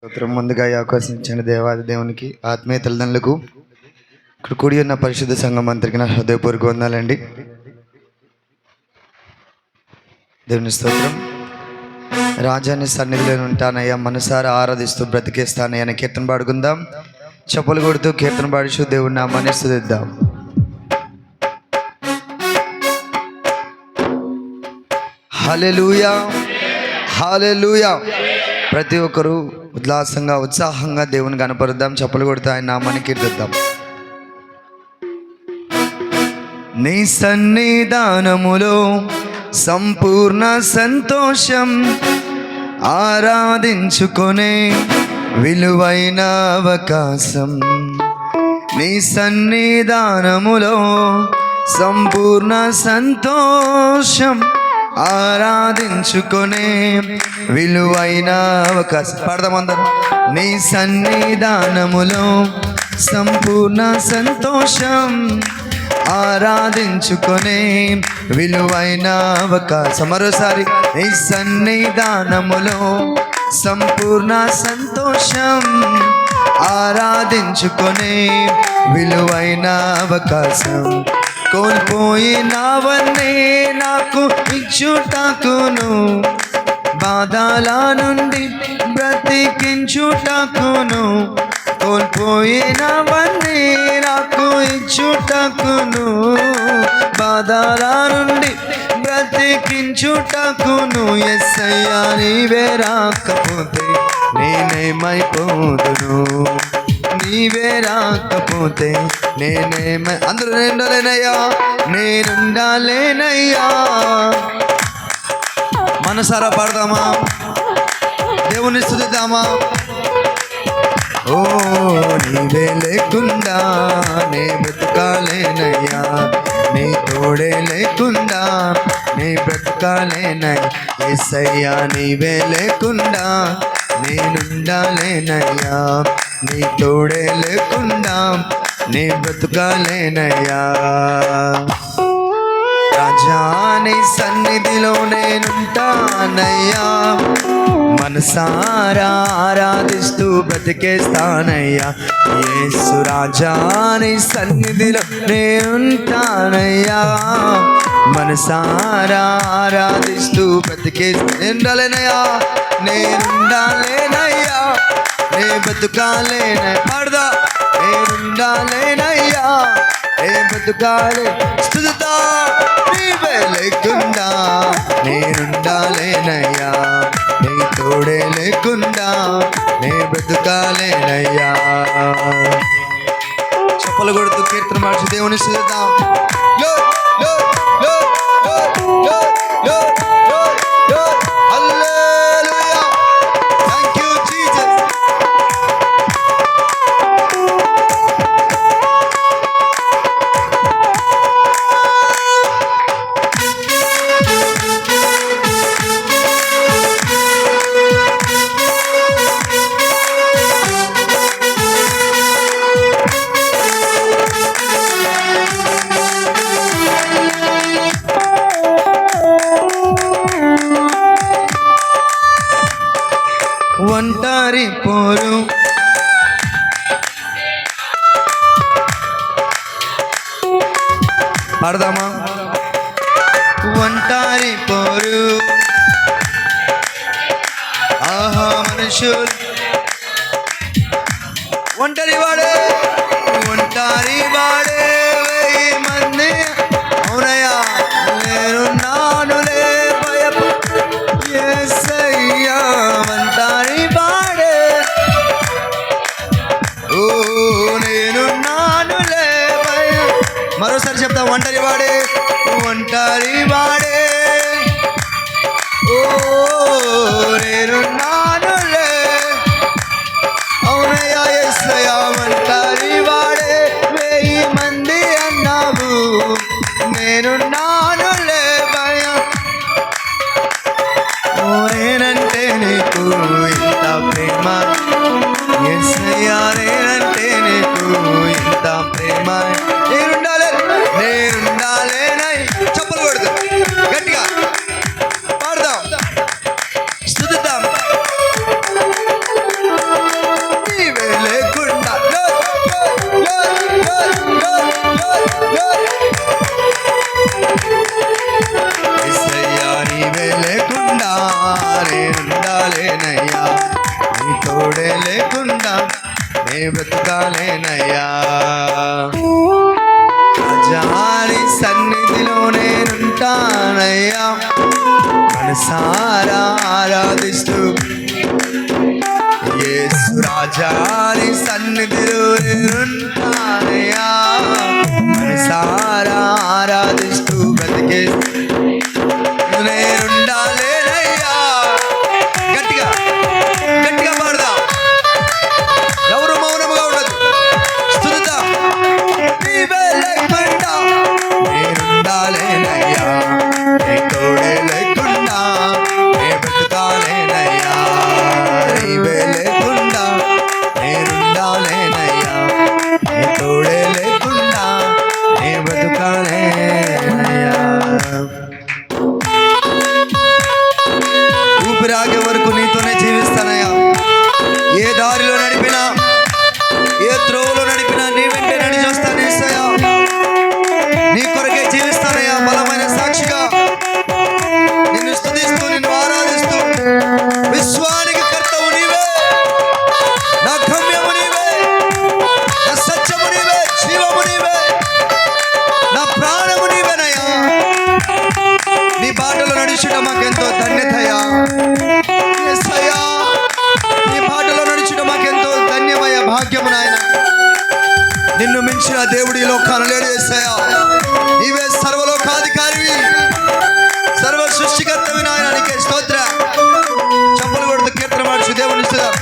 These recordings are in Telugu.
స్తోత్రం. ముందుగా ఈ అవకాశం ఇచ్చిన దేవాది దేవునికి, ఆత్మీయ తల్లిదండ్రులకు, ఇక్కడ కూడి ఉన్న పరిశుద్ధ సంఘం అందరికీ నా హృదయపూర్వక వందనాలండి. దేవుని స్తోత్రం. రాజాని సన్నిధిలో ఉంటానయ్యా, మనసారా ఆరాధిస్తూ బ్రతికేస్తానయ్యా అని కీర్తన పాడుకుందాం. చెప్పులు కొడుతూ కీర్తన పాడుచు దేవుని నామాన్ని స్తుతిద్దాం. హల్లెలూయా, హల్లెలూయా. ప్రతి ఒక్కరూ ఉల్లాసంగా ఉత్సాహంగా దేవుని కనపరుద్దాం. చెప్పులు కొడుతూ ఆయన నామాన్ని కీర్తిద్దాం. నీ సన్నిధానములో సంపూర్ణ సంతోషం, ఆరాధించుకునే విలువైన అవకాశం. నీ సన్నిధానములో సంపూర్ణ సంతోషం, ఆరాధించుకునే విలువైన అవకాశం. పాడదాం అందరం. నీ సన్నిధానములో సంపూర్ణ సంతోషం, ఆరాధించుకునే విలువైన అవకాశం. మరోసారి. నీ సన్నిధానములో సంపూర్ణ సంతోషం, ఆరాధించుకునే విలువైన అవకాశం. కోల్పోయినవన్నీ నాకు ఇచ్చుటకును, బాధల నుండి బ్రతికించుటకును. కోల్పోయినవన్నీ నాకు ఇచ్చుటకును, బాధల నుండి బ్రతికించుటకును. యేసయ్యా నీవే రాకపోతే నేనేమైపోదును, నీవే రాకపోతే నేనేమై. అందరూ నేనుండాలేనయ్యా, నేనుండాలేనయ్యా. మనసారా పాడదామా, దేవుని స్తుతిద్దామా. ఓ నీవే లేకుండా నే బ్రతకాలేనయ్యా, నీ తోడే లేకుండా నీ బ్రతకాలేనయ్యా. యేసయ్యా నీవే లేకుండా నేనుండాలేనయ్యా, నీ తోడే లేకుండా నీ బ్రతకాలేనయ్యా. రాజా నీ సన్నిధిలో నేనుంటానయ్యా, మనసారా ఆరాధిస్తూ బ్రతికేస్తానయ్యా. యేసు రాజా నీ సన్నిధిలో నేనుంటానయ్యా, మనసారా ఆరాధిస్తూ బ్రతికేస్తానయ్యా. నేనుండాలేనయ్యా, నే బ్రతుకాలేనయ్యా. పాడదా. నేనుండాలేనయ్యా, నే బ్రతుకాలే. స్తుతిద్దా. నీవే లేకుండా నేనుండాలేనయ్యా, నీ తోడే లేకుండా నే బ్రతుకాలేనయ్యా. చెప్పులు కొడుతూ కీర్తన మార్చి దేవుని స్తుతిద్దాం. హల్లెలూయా. Thank you Jesus. ఒంటరి పోరు పాడదామా. ఒంటరి పోరు ఆహా మనుషులు. ఒంటరి వాడే, ఒంటరి వాడే వెయ్యి మంది. అవునయ్యా నేనున్నానులే భయపు. యేసయ్యా ఒంటరి వాడే, ఓ నేనున్నానులే భయ. మరోసారి చెప్తా. ఒంటరి వాడే, ఒంటరి వాడే, ఓ నేనున్నానులే. అవునయ్యా యేసయ్యా ఒంటరి వాడే వెయ్యి మంది అన్నావు, నేనున్నానులే భయ. ఓ నేనంటే నీకు ఇంత ప్రేమ, యేసయ్యా నేనంటే నీకు ఇంత ప్రేమ. నేనుండాలేనై. చెప్పులు కొడుతూ గట్టిగా పాడదాం, స్తుతిద్దాం. లేకుండా నే బ్రతకాలేనయ్యా. రాజాని సన్నిధిలో నేనుంటానయ్యా, మనసారా ఆరాధిస్తూ. యేసు రాజాని సన్నిధిలో నేనుంటానయ్యా, మనసారా ఆరాధిస్తూ బ్రతికే నేనుండాలేనయ్యా. గట్టిగా గట్టిగా పాడదా, ఎవరు మౌనముగా ఉండదు. స్తుతిదా, నీవే లేకుండా నేనుండాలేనయ్యా, నీ తోడే లేకుండా నే బ్రతకాలేనయ్యా. నీవే లేకుండా నేనుండాలేనయ్యా, నీ తోడే లేకుండా నే బ్రతకాలేనయ్యా. ఊపిరాగే వరకు నీతోనే జీవిస్తానయ్యా. ఏ దారిలో నడిపినా, ఏ త్రోవలో నడిపినా నీ వెంటే నడిచి వస్తాను యేసయ్యా. నీ కొరకే జీవిస్తానయ్యా, బలమైన సాక్షిగా నిన్ను స్తుతిస్తూ నిన్ను ఆరాధిస్తూ. విశ్వానికి కర్తవు నీవే, నా గమ్యము నీవే, నా సత్యము నీవే, జీవము నీవే, నా ప్రాణము నీవేనయ్యా. నీ బాటలో నడుచుట మాకెంతో ధన్యతయ్యా. యేసయ్యా, నీ బాటలో నడుచుట మాకెంతో ధన్యమయ్య భాగ్యము నాయన. నిన్ను మించిన దేవుడు ఈ లోకాన లేడు యేసయ్యా. నీవే సర్వలోకాధికారివి, సర్వ సృష్టికర్తవి నాయన. నీకే స్తోత్ర. చప్పలు కొడుతూ కీర్తన పాడుచు దేవుని స్తుతిద్దాం.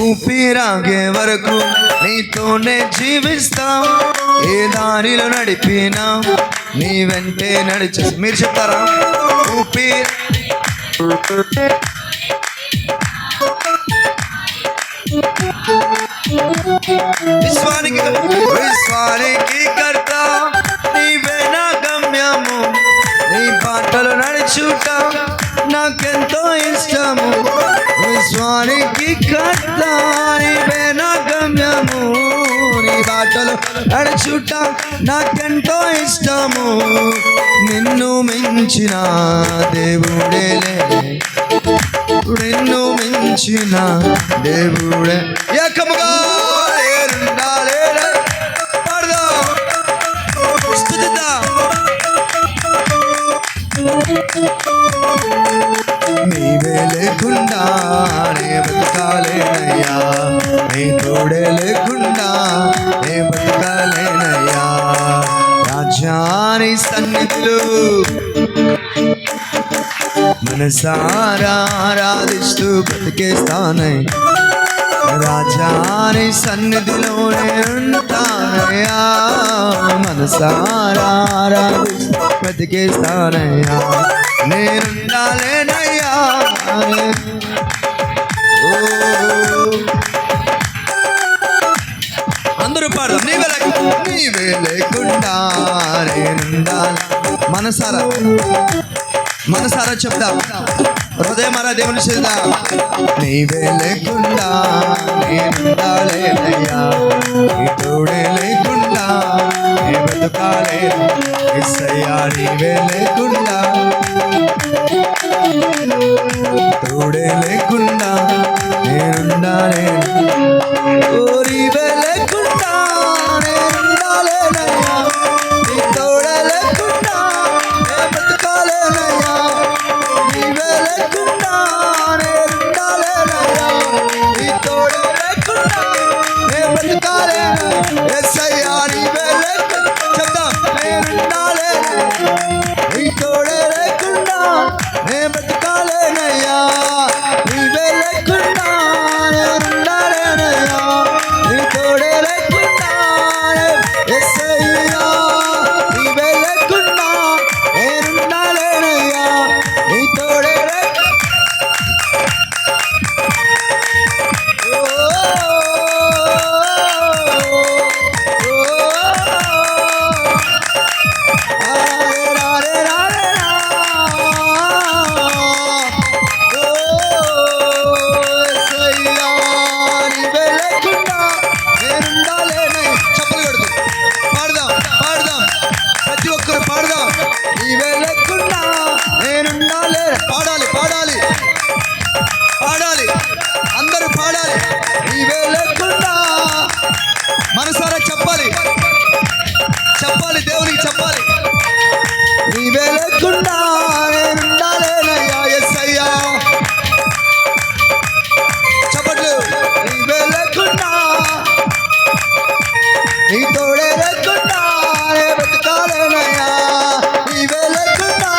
ఊపిరాగే వరకు నీతోనే జీవిస్తాం, ఏ దారిలో నడిపినా నీ వెంటే నడిచే. మీరు చెప్తారా? విశ్వానికి కర్త నీవే నా గమ్యము, నీ బాటలో నడుచుట నాకెంతో ఇష్టము. విశ్వానికి కర్త నీవే నా గమ్యము, నీ బాటలో నడుచుట నాకెంతో ఇష్టము. నిన్ను మించిన దేవుడే లేడు, నిన్ను మించిన దేవుడే. ఏకముగా నీవే లేకుండా నే బతకాలేనయ్యా, నీ తోడే లేకుండా నే బతకాలేనయ్యా. రాజాని సన్నిధిలో మనసారా ఆరాధిస్తూ బ్రతికేస్తానై, రాజాని సన్నిధిలో నేనుంటానయ్యా, మనసారా ఆరాధిస్తూ బ్రతికేస్తానయ్యా. నేనుండాలేనయ్యా. అందరూ పాడదాం. నీవే లేకుండా నేనుండాలి. మనసారా చెప్దాం, హృదయమారా దేవుని చేద్దాం. నీవే లేకుండా నేనుండాలేనయ్యా, నీ తోడే లేకుండా నే బ్రతకాలేను. యేసయ్యా, నీవే లేకుండా తోడే లేకుండా నేనుండాలేను. నీవే లేకుండా నేనుండాలేనయ్యా, నీ తోడే లేకుండా నే బ్రతకాలేనయ్యా. నీవే లేకుండా నేనుండాలేనయ్యా, నీ తోడే లేకుండా నే బ్రతకాలేను. యేసయ్యా, నీవే లేకుండా చెప్దాం. నేనుండాలేనయ్యా, నీ తోడే లేకుండా నే బ్రతకాలేనయ్యా. నీవే లేకుండా నేనుండాలేనయ్యా, నీ తోడే లేకుండా. యేసయ్యా, నీవే లేకుండా నేనుండాలేనయ్యా, నీ తోడే నీ తోడే లేకుండా బతకాలేనయ్యా, నీవే లేకుండా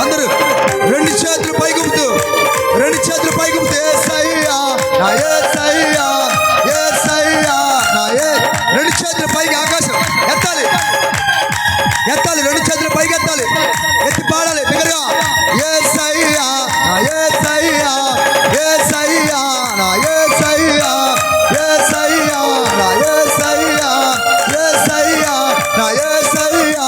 అందరూ రెండు చేతులు పైగుపుతూ యేసయ్యా నా యేసయ్యా, యేసయ్యా నా రెండు చేతులు పైకి ఆకాశం ఎత్తాలి, రెండు చేతులు పైకి ఎత్తాలి, ఎత్తి పాడాలి బిగ్గరగా. యేసయ్యా నా యేసయ్యా, యేసయ్యా నా యేసయ్యా, యేసయ్యా నా యేసయ్యా, యేసయ్యా నా యేసయ్యా,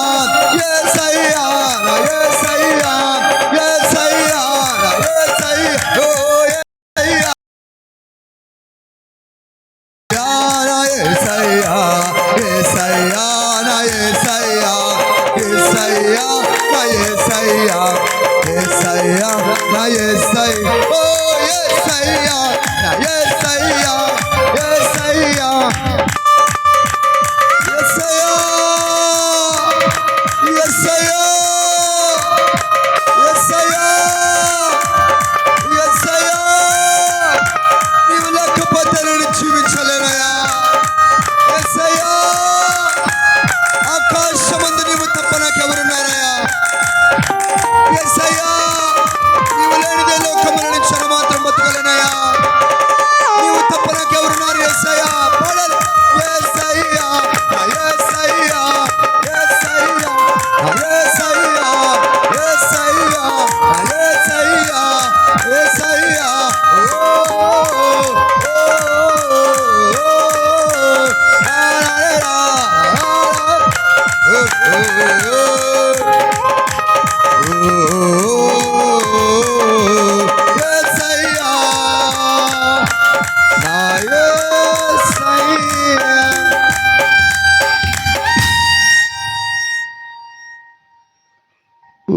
యేసయ్యా నా యేసయ్యా, యేసయ్యా నా యేసయ్యా, ఓ యేసయ్యా నా యేసయ్యా, యేసయ్యా నా యేసయ్యా, యేసయ్యా నా యేసయ్యా, యేసయ్యా నా యేసయ్యా, ఓ యేసయ్యా నా యేసయ్యా, యేసయ్యా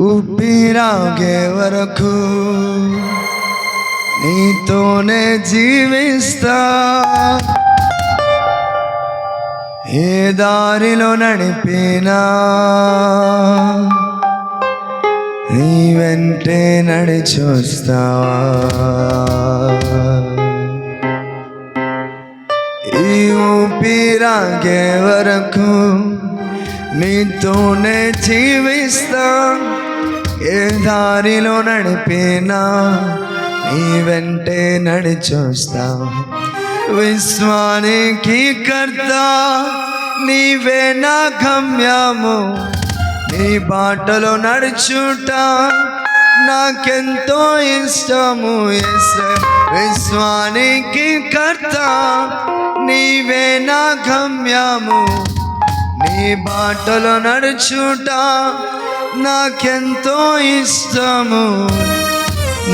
ఊపిరాగే వరకు నీతోనే జీవిస్తా, ఏ దారిలో నడిపినా నీ వెంటే నడిచొస్తావా, ఈ ఊపిరాగే వరకు నీతోనే జీవిస్తా, ఏ దారిలో నడిపినా నీ వెంటే నడిచొస్తా, విశ్వానికి కర్త నీవే నా గమ్యము, నీ బాటలో నడుచుట నాకెంతో ఇష్టము. విశ్వానికి కర్త నీవే నా గమ్యము, నీ బాటలో నడుచుట నాకెంతో ఇష్టము.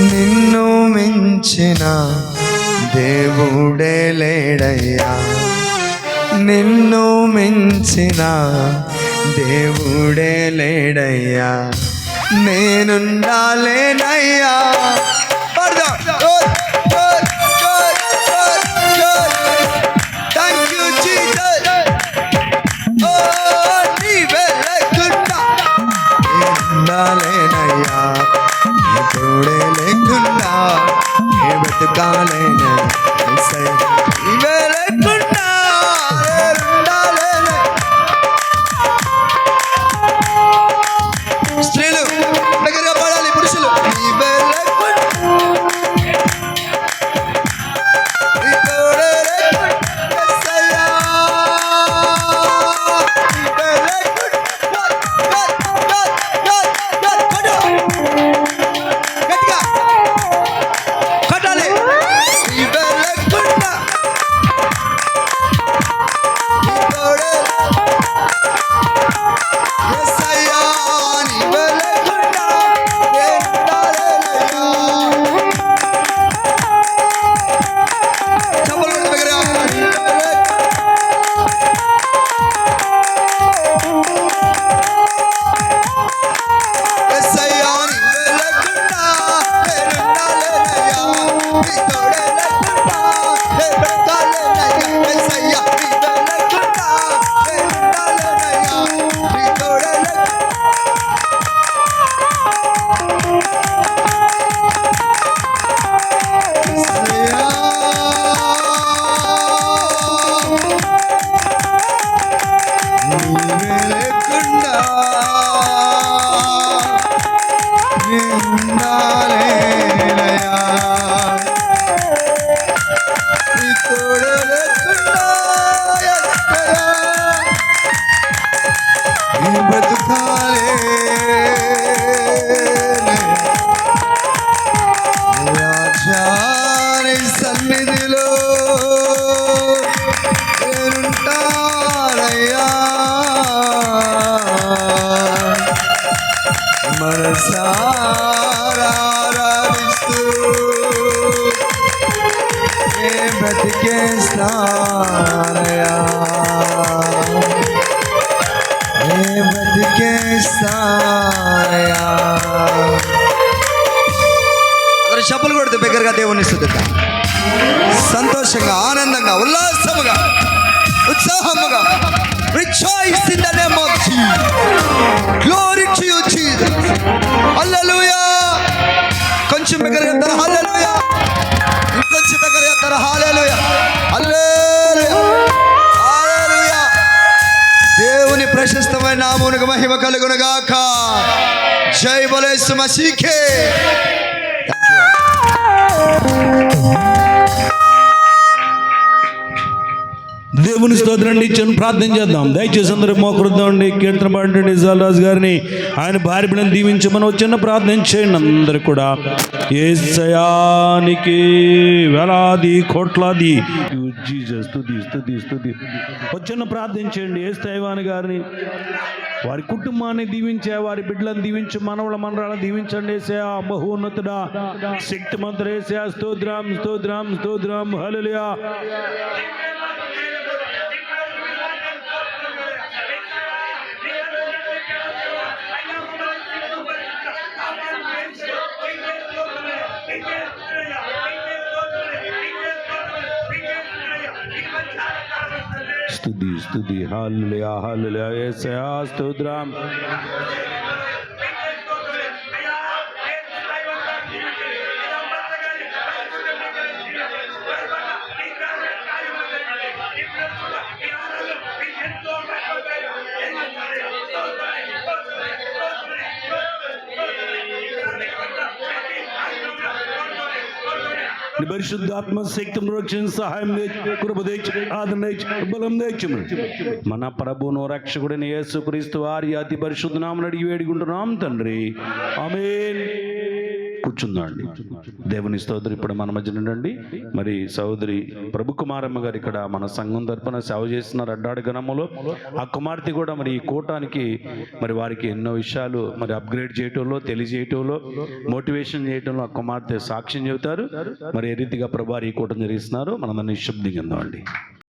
నిన్ను మించిన దేవుడే లేడయ్యా, నిన్ను మించిన దేవుడే లేడయ్యా, నేనుండాలేనయ్యా. Thank you Jesus. ఓ నీవే లేకుండా నేనుండాలేనయ్యా, నీ తోడే లేకుండా నే బతుకాలేను. నీవే లేకుండా నేనుండాలేను. స్త్రీలు దగ్గరగా పాడాలి, పురుషులు. నీవే లేకుండా నీ తోడే లేకుండా యేసయ్యా, నీవే లేకుండా. గట్టిగా కొట్టాలి. నీవే లేకుండా నీ తోడే యేసయ్యా, నీవే లేకుండా నేనుండాలేనయ్యా. చప్పట్లు కొట్టు దగ్గరగా. నీవే యేసయ్యా, నీవే లేకుండా నేనుండాలేనయ్యా. నీ తోడే లేకుండా నే బ్రతకాలేనయ్యా. యేసయ్యా, నీవే లేకుండా నేనుండాలేనయ్యా. నీ తోడే లేకుండా యేసయ్యా, నీవే లేకుండా నేనుండాలేనయ్యా. నీ తోడే లేకుండా యేసయ్యా, నీ బ్రతుకాలేనయ్యా. రాజా, నీ సన్నిధిలో నేనుంటానయ్యా. మనసారా ఆరాధిస్తూ నే బ్రతికేస్తానయ్యా, నే బ్రతికేస్తానయ్యా. అందరూ చప్పలు కొడుతూ బిగ్గరగా దేవుని స్తుతిద్దాం. సంతోషంగా, ఆనందంగా, ఉల్లాసముగా, ఉత్సాహముగా. Rejoice in the name of Jesus. Glory to you, Jesus. Hallelujah. కొంచెం బిగ్గరగా చెప్తారా హల్లెలూయా? ఇంకొంచెం బిగ్గరగా చెప్తారా హల్లెలూయా? హల్లెలూయా, హల్లెలూయా. దేవుని ప్రశస్తమైన నామమునకు మహిమ కలుగును గాక. జై బోలో యేసు మసీహే. దేవుని స్తోత్రం ఇచ్చాను. ప్రార్థన చేద్దాం. దయచేసి అందరూ మోకరిద్దామండి. కీర్తన పాడినటువంటి ఇజ్రాయెల్ గారిని ఆయన భార్య బిడ్డను దీవించమని వచ్చిన ప్రార్థన చేయండి. అందరూ కూడా యేసయ్యానికి వేలాది కోట్లాది జీసస్ స్తుతి స్తుతి స్తుతి వచ్చిన ప్రార్థన చేయండి. యేసయ్యవాని గారిని, వారి కుటుంబాన్ని దీవించే, వారి బిడ్డలను దీవించి, మనవల మనరాలను దీవించండి. యేసయ్యా, మహోన్నతుడా, శక్తిమంతుడా, యేసయ్యా స్తోత్రం స్తోత్రం స్తోత్రం. హల్లెలూయా. స్తుతి స్తుతి. హల్లెలూయా హల్లెలూయా. యేసయ్యా స్తోత్రం. పరిశుద్ధాత్మ శక్తిని రక్షణ సహాయం కృప ఆదరణ బలం మన ప్రభువును రక్షకుడైన యేసుక్రీస్తు వారి అతి పరిశుద్ధ నామమున అడిగి వేడుకుంటున్నాం తండ్రి, ఆమేన్. కూర్చుందండి. దేవుని స్తోత్రం. ఇప్పుడు మన మధ్య నుండి మరి సహోదరి ప్రభు కుమారమ్మ గారు ఇక్కడ మన సంఘం తరపున సేవ చేస్తున్నారు అడ్డాడు గ్రామంలో. ఆ కుమార్తె కూడా మరి ఈ కూటానికి మరి వారికి ఎన్నో విషయాలు మరి అప్గ్రేడ్ చేయటంలో, తెలియజేయటంలో, మోటివేషన్ చేయటంలో ఆ కుమార్తె సాక్ష్యం చెబుతారు. మరి ఏ రీతిగా ప్రభు ఈ కూటం జరిగిస్తున్నారు మనం నిశ్శబ్దంగా ఉందామండి.